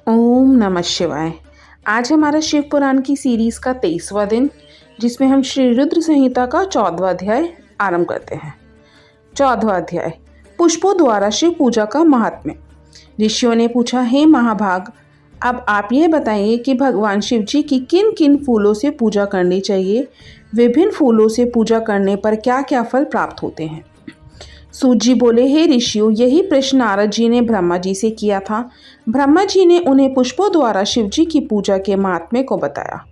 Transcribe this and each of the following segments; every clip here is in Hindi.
ओम नमः शिवाय। आज हमारा शिव पुराण की सीरीज का 23वां दिन, जिसमें हम श्री रुद्र संहिता का 14वां अध्याय आरंभ करते हैं। 14वां अध्याय, पुष्पों द्वारा शिव पूजा का महात्म्य। ऋषियों ने पूछा, हे महाभाग, अब आप यह बताइए कि भगवान शिव जी की किन किन फूलों से पूजा करनी चाहिए। विभिन्न फूलों से पूजा करने पर क्या क्या फल प्राप्त होते हैं। सूत जी बोले, हे ऋषियों, यही प्रश्न नारद जी ने ब्रह्मा जी से किया था। ब्रह्मा जी ने उन्हें पुष्पों द्वारा शिव जी की पूजा के महात्म्य को बताया।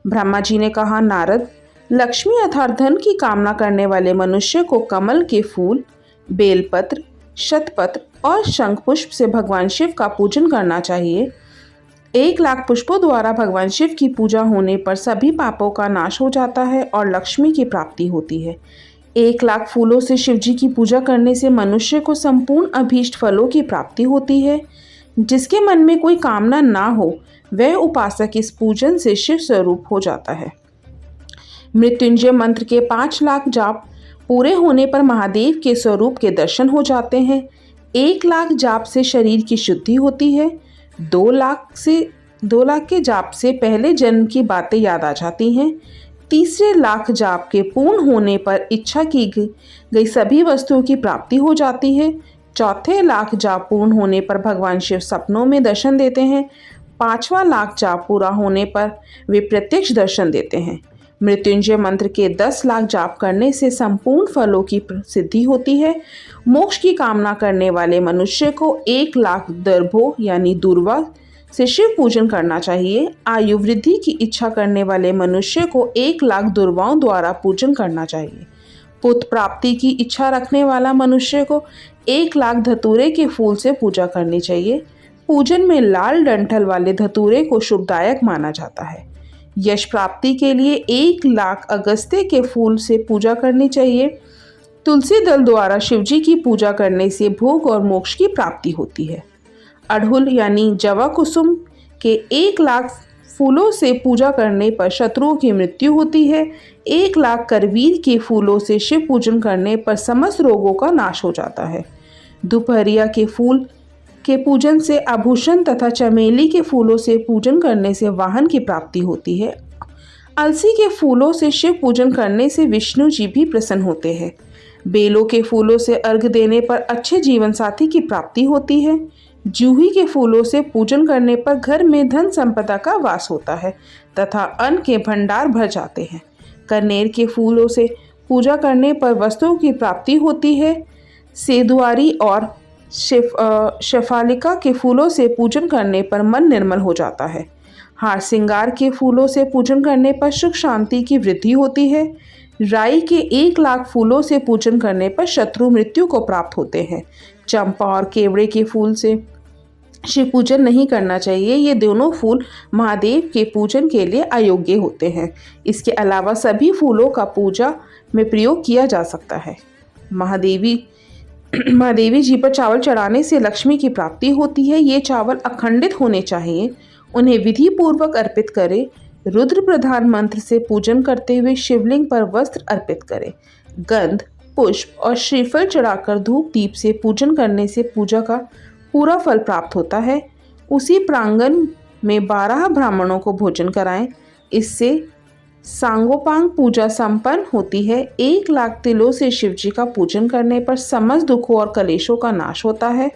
ब्रह्मा जी ने कहा, नारद, लक्ष्मी अर्थात धन की कामना करने वाले मनुष्य को कमल के फूल, बेलपत्र, शतपत्र और शंख पुष्प से भगवान शिव का पूजन करना चाहिए। 1,00,000 पुष्पों द्वारा भगवान शिव की पूजा होने पर सभी पापों का नाश हो जाता है और लक्ष्मी की प्राप्ति होती है। 1,00,000 फूलों से शिव जी की पूजा करने से मनुष्य को संपूर्ण अभीष्ट फलों की प्राप्ति होती है। जिसके मन में कोई कामना ना हो, वह उपासक इस पूजन से शिव स्वरूप हो जाता है। मृत्युंजय मंत्र के 5,00,000 जाप पूरे होने पर महादेव के स्वरूप के दर्शन हो जाते हैं। 1,00,000 जाप से शरीर की शुद्धि होती है। 2,00,000 के जाप से पहले जन्म की बातें याद आ जाती हैं। तीसरे लाख जाप के पूर्ण होने पर इच्छा की गई सभी वस्तुओं की प्राप्ति हो जाती है। चौथे लाख जाप पूर्ण होने पर भगवान शिव सपनों में दर्शन देते हैं। 5वां लाख जाप पूरा होने पर वे प्रत्यक्ष दर्शन देते हैं। मृत्युंजय मंत्र के 10,00,000 जाप करने से संपूर्ण फलों की सिद्धि होती है। मोक्ष की कामना करने वाले मनुष्य को 1,00,000 दर्भों यानी दूर्वा से शिव पूजन करना चाहिए। आयु वृद्धि की इच्छा करने वाले मनुष्य को 1,00,000 दुर्वाओं द्वारा पूजन करना चाहिए। पुत्र प्राप्ति की इच्छा रखने वाला मनुष्य को 1,00,000 धतूरे के फूल से पूजा करनी चाहिए। पूजन में लाल डंठल वाले धतूरे को शुभदायक माना जाता है। यश प्राप्ति के लिए 1,00,000 अगस्त्य के फूल से पूजा करनी चाहिए। तुलसी दल द्वारा शिवजी की पूजा करने से भोग और मोक्ष की प्राप्ति होती है। अड़हुल यानी जवा कुसुम के 1,00,000 फूलों से पूजा करने पर शत्रुओं की मृत्यु होती है। 1,00,000 करवीर के फूलों से शिव पूजन करने पर समस्त रोगों का नाश हो जाता है। दोपहरिया के फूल के पूजन से आभूषण तथा चमेली के फूलों से पूजन करने से वाहन की प्राप्ति होती है। अलसी के फूलों से शिव पूजन करने से विष्णु जी भी प्रसन्न होते हैं। बेलों के फूलों से अर्घ देने पर अच्छे जीवन साथी की प्राप्ति होती है। जूही के फूलों से पूजन करने पर घर में धन संपदा का वास होता है तथा अन्न के भंडार भर जाते हैं। कनेर के फूलों से पूजा करने पर वस्तुओं की प्राप्ति होती है। सेदुआरी और शेफालिका के फूलों से पूजन करने पर मन निर्मल हो जाता है। हार श्रृंगार के फूलों से पूजन करने पर सुख शांति की वृद्धि होती है। राई के 1,00,000 फूलों से पूजन करने पर शत्रु मृत्यु को प्राप्त होते हैं। चंपा और केवड़े के फूल से शिव पूजन नहीं करना चाहिए। ये दोनों फूल महादेव के पूजन के लिए अयोग्य होते हैं। इसके अलावा सभी फूलों का पूजा में प्रयोग किया जा सकता है। महादेवी जी पर चावल चढ़ाने से लक्ष्मी की प्राप्ति होती है। ये चावल अखंडित होने चाहिए। उन्हें विधि पूर्वक अर्पित करें। रुद्र प्रधान मंत्र से पूजन करते हुए शिवलिंग पर वस्त्र अर्पित करें। गंध, पुष्प और श्रीफल चढ़ाकर धूप दीप से पूजन करने से पूजा का पूरा फल प्राप्त होता है। उसी प्रांगण में 12 ब्राह्मणों को भोजन कराएं। इससे सांगोपांग पूजा संपन्न होती है। 1,00,000 तिलों से शिवजी का पूजन करने पर समस्त दुखों और कलेशों का नाश होता है।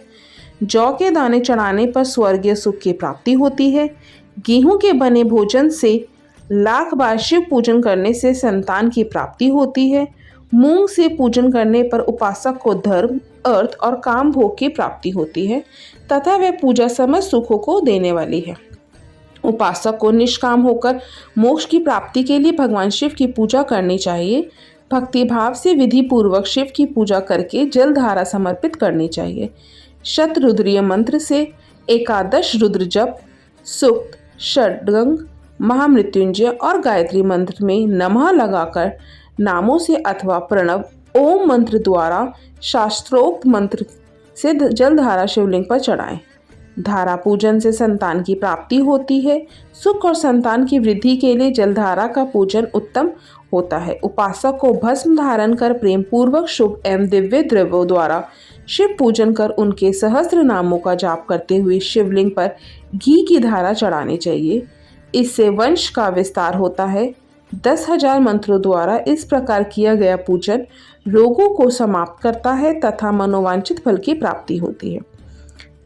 जौ के दाने चढ़ाने पर स्वर्गीय सुख की प्राप्ति होती है। गेहूं के बने भोजन से 1,00,000 बार शिव पूजन करने से संतान की प्राप्ति होती है। मूंग से पूजन करने पर उपासक को धर्म, अर्थ और काम भोग की प्राप्ति होती है तथा वह पूजा समस्त सुखों को देने वाली है। उपासक को निष्काम होकर मोक्ष की प्राप्ति के लिए भगवान शिव की पूजा करनी चाहिए। भक्ति भाव से विधि पूर्वक शिव की पूजा करके जल धारा समर्पित करनी चाहिए। शतरुद्रीय मंत्र से 11 रुद्र जप, सूक्त, षड्गंग, महामृत्युंजय और गायत्री मंत्र में नमः लगाकर नामों से अथवा प्रणव ओम मंत्र द्वारा शास्त्रोक्त मंत्र से जलधारा शिवलिंग पर चढ़ाएं। धारा पूजन से संतान की प्राप्ति होती है। सुख और संतान की वृद्धि के लिए जलधारा का पूजन उत्तम होता है। उपासक को भस्म धारण कर प्रेम पूर्वक शुभ एवं दिव्य द्रव्यों द्वारा शिव पूजन कर उनके सहस्त्र नामों का जाप करते हुए शिवलिंग पर घी की धारा चढ़ानी चाहिए। इससे वंश का विस्तार होता है। 10,000 मंत्रों द्वारा इस प्रकार किया गया पूजन रोगों को समाप्त करता है तथा मनोवांछित फल की प्राप्ति होती है।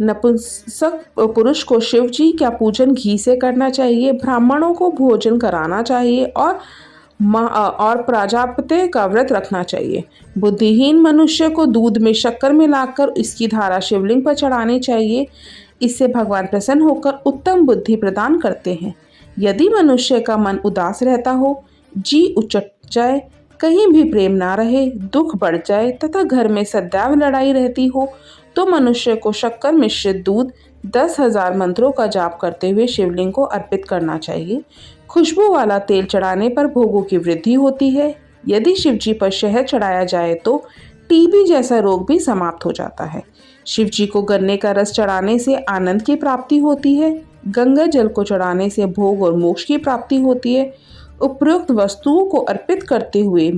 नपुंसक पुरुष को शिव जी का पूजन घी से करना चाहिए। ब्राह्मणों को भोजन कराना चाहिए और प्रजापति का व्रत रखना चाहिए। बुद्धिहीन मनुष्य को दूध में शक्कर मिलाकर इसकी धारा शिवलिंग पर चढ़ानी चाहिए। इससे भगवान प्रसन्न होकर उत्तम बुद्धि प्रदान करते हैं। यदि मनुष्य का मन उदास रहता हो, जी उचट जाए, कहीं भी प्रेम ना रहे, दुख बढ़ जाए तथा घर में सदैव लड़ाई रहती हो, तो मनुष्य को शक्कर मिश्रित दूध 10,000 मंत्रों का जाप करते हुए शिवलिंग को अर्पित करना चाहिए। खुशबू वाला तेल चढ़ाने पर भोगों की वृद्धि होती है। यदि शिव जी पर शहद चढ़ाया जाए तो टीबी जैसा रोग भी समाप्त हो जाता है। शिव जी को गन्ने का रस चढ़ाने से आनंद की प्राप्ति होती है। गंगा जल को चढ़ाने से भोग और मोक्ष की प्राप्ति होती है। उपरोक्त वस्तुओं को अर्पित करते हुए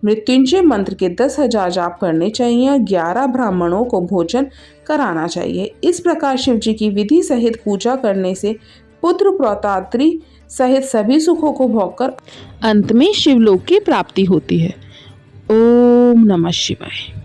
मृत्युंजय मंत्र के 10,000 जाप करने चाहिए। 11 ब्राह्मणों को भोजन कराना चाहिए। इस प्रकार शिव जी की विधि सहित पूजा करने से पुत्र प्रौत्रादि सहित सभी सुखों को भोगकर अंत में शिवलोक की प्राप्ति होती है। ओम नमः शिवाय।